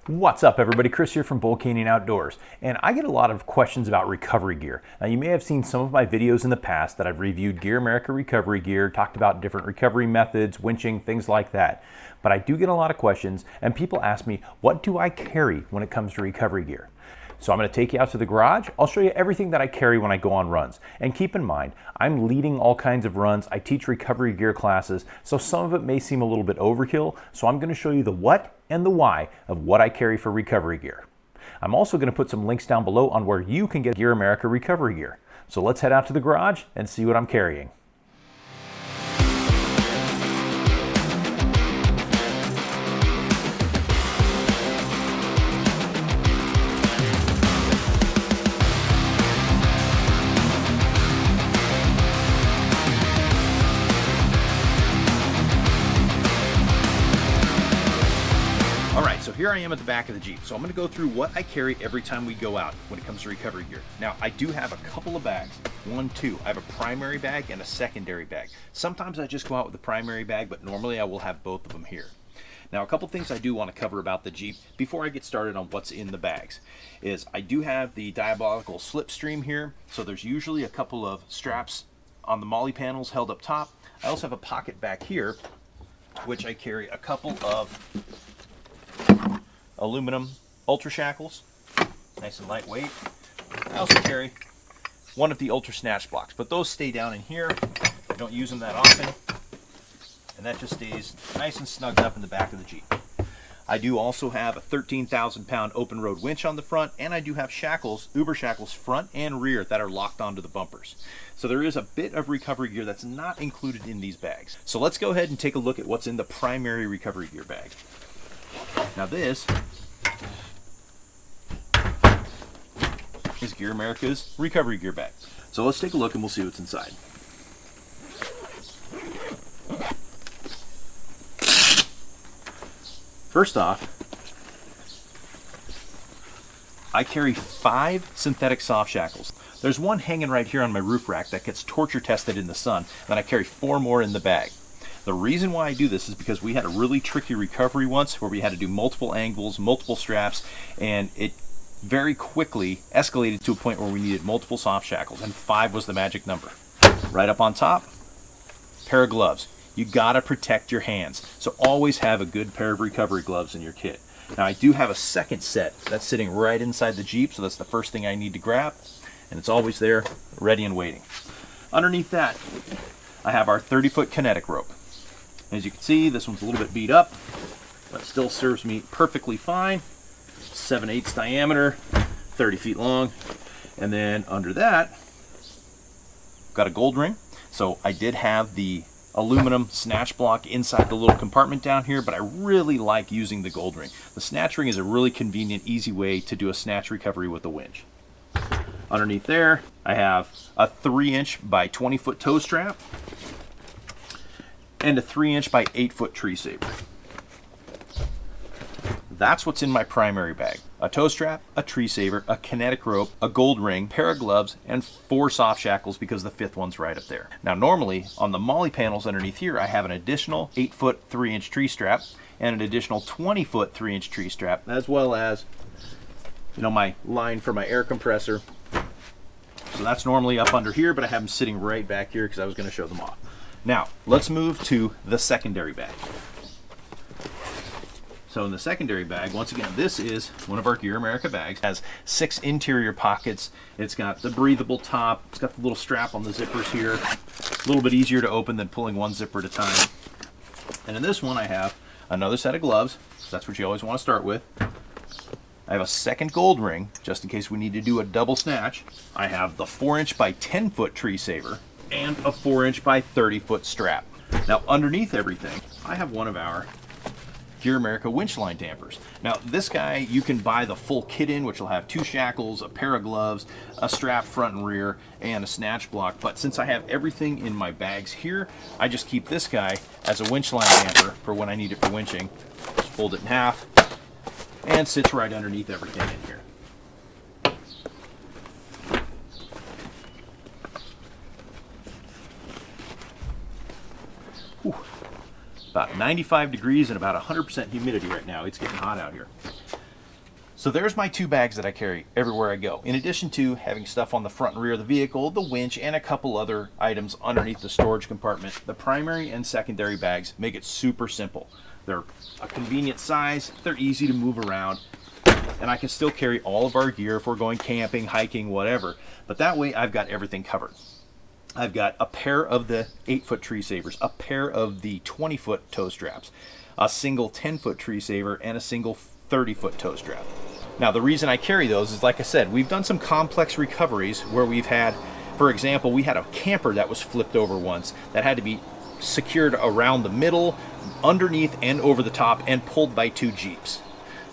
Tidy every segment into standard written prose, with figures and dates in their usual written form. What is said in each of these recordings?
What's up everybody, Chris here from Bull Canyon Outdoors, and I get a lot of questions about recovery gear. Now you may have seen some of my videos in the past that I've reviewed GearAmerica recovery gear, talked about different recovery methods, winching, things like that. But I do get a lot of questions and people ask me, what do I carry when it comes to recovery gear? So I'm going to take you out to the garage. I'll show you everything that I carry when I go on runs. And keep in mind, I'm leading all kinds of runs. I teach recovery gear classes, so some of it may seem a little bit overkill. So I'm going to show you the what and the why of what I carry for recovery gear. I'm also going to put some links down below on where you can get GearAmerica recovery gear. So let's head out to the garage and see what I'm carrying. So here I am at the back of the Jeep. So I'm going to go through what I carry every time we go out when it comes to recovery gear. Now I do have a couple of bags, two. I have a primary bag and a secondary bag. Sometimes I just go out with the primary bag, but normally I will have both of them here. Now a couple things I do want to cover about the Jeep before I get started on what's in the bags is I do have the diabolical slipstream here. So there's usually a couple of straps on the molly panels held up top. I also have a pocket back here, which I carry a couple of aluminum ultra shackles, nice and lightweight. I also carry one of the ultra snatch blocks, but those stay down in here. I don't use them that often, and that just stays nice and snugged up in the back of the Jeep. I do also have a 13,000 pound OPENROAD winch on the front, and I do have shackles, Uber shackles front and rear that are locked onto the bumpers. So there is a bit of recovery gear that's not included in these bags. So let's go ahead and take a look at what's in the primary recovery gear bag. Now this is GearAmerica's recovery gear bag. So let's take a look and we'll see what's inside. First off, I carry 5 synthetic soft shackles. There's one hanging right here on my roof rack that gets torture tested in the sun, and I carry 4 more in the bag. The reason why I do this is because we had a really tricky recovery once where we had to do multiple angles, multiple straps, and it very quickly escalated to a point where we needed multiple soft shackles, and 5 was the magic number. Right up on top, pair of gloves. You gotta protect your hands, so always have a good pair of recovery gloves in your kit. Now I do have a second set that's sitting right inside the Jeep, so that's the first thing I need to grab, and it's always there, ready and waiting. Underneath that, I have our 30-foot Kinetic rope. As you can see, this one's a little bit beat up, but still serves me perfectly fine. 7/8 diameter, 30 feet long. And then under that, got a gold ring. So I did have the aluminum snatch block inside the little compartment down here, but I really like using the gold ring. The snatch ring is a really convenient, easy way to do a snatch recovery with a winch. Underneath there, I have a 3-inch by 20-foot toe strap and a 3-inch by 8-foot tree saver. That's what's in my primary bag. A toe strap, a tree saver, a Kinetic rope, a gold ring, pair of gloves, and 4 soft shackles because the 5th one's right up there. Now normally, on the molly panels underneath here, I have an additional 8-foot 3-inch tree strap and an additional 20-foot 3-inch tree strap, as well as, my line for my air compressor. So that's normally up under here, but I have them sitting right back here because I was going to show them off. Now, let's move to the secondary bag. So in the secondary bag, once again, this is one of our GearAmerica bags. It has 6 interior pockets. It's got the breathable top. It's got the little strap on the zippers here. A little bit easier to open than pulling one zipper at a time. And in this one, I have another set of gloves. That's what you always want to start with. I have a second gold ring, just in case we need to do a double snatch. I have the 4-inch by 10-foot tree saver and a 4-inch by 30-foot strap. Now underneath everything, I have one of our GearAmerica winch line dampers. Now this guy you can buy the full kit in, which will have 2 shackles, a pair of gloves, a strap front and rear, and a snatch block. But since I have everything in my bags here, I just keep this guy as a winch line damper for when I need it for winching. Just fold it in half and sits right underneath everything in here. Whew. About 95 degrees and about 100% humidity right now. It's getting hot out here. So there's my 2 bags that I carry everywhere I go. In addition to having stuff on the front and rear of the vehicle, the winch, and a couple other items underneath the storage compartment, the primary and secondary bags make it super simple. They're a convenient size, they're easy to move around, and I can still carry all of our gear if we're going camping, hiking, whatever. But that way I've got everything covered. I've got a pair of the 8-foot tree savers, a pair of the 20-foot toe straps, a single 10-foot tree saver, and a single 30-foot toe strap. Now, the reason I carry those is, like I said, we've done some complex recoveries where we've had, for example, we had a camper that was flipped over once that had to be secured around the middle, underneath, and over the top, and pulled by 2 Jeeps.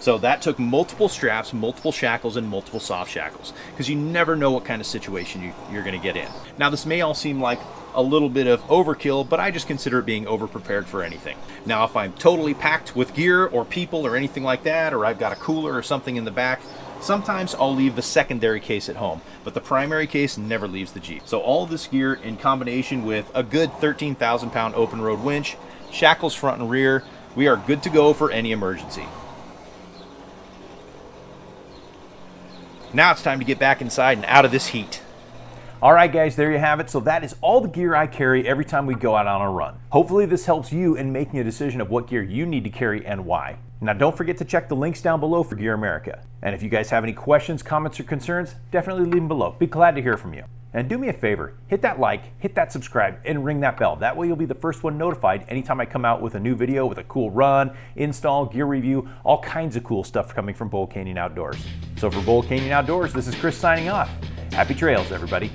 So that took multiple straps, multiple shackles, and multiple soft shackles, because you never know what kind of situation you're going to get in. Now, this may all seem like a little bit of overkill, but I just consider it being over-prepared for anything. Now, if I'm totally packed with gear or people or anything like that, or I've got a cooler or something in the back, sometimes I'll leave the secondary case at home, but the primary case never leaves the Jeep. So all of this gear in combination with a good 13,000-pound open road winch, shackles front and rear, we are good to go for any emergency. Now it's time to get back inside and out of this heat. All right, guys, there you have it. So that is all the gear I carry every time we go out on a run. Hopefully this helps you in making a decision of what gear you need to carry and why. Now, don't forget to check the links down below for GearAmerica. And if you guys have any questions, comments, or concerns, definitely leave them below. Be glad to hear from you. And do me a favor, hit that like, hit that subscribe, and ring that bell. That way you'll be the first one notified anytime I come out with a new video with a cool run, install, gear review, all kinds of cool stuff coming from Bold Canyon Outdoors. So for Bold Canyon Outdoors, this is Chris signing off. Happy trails, everybody.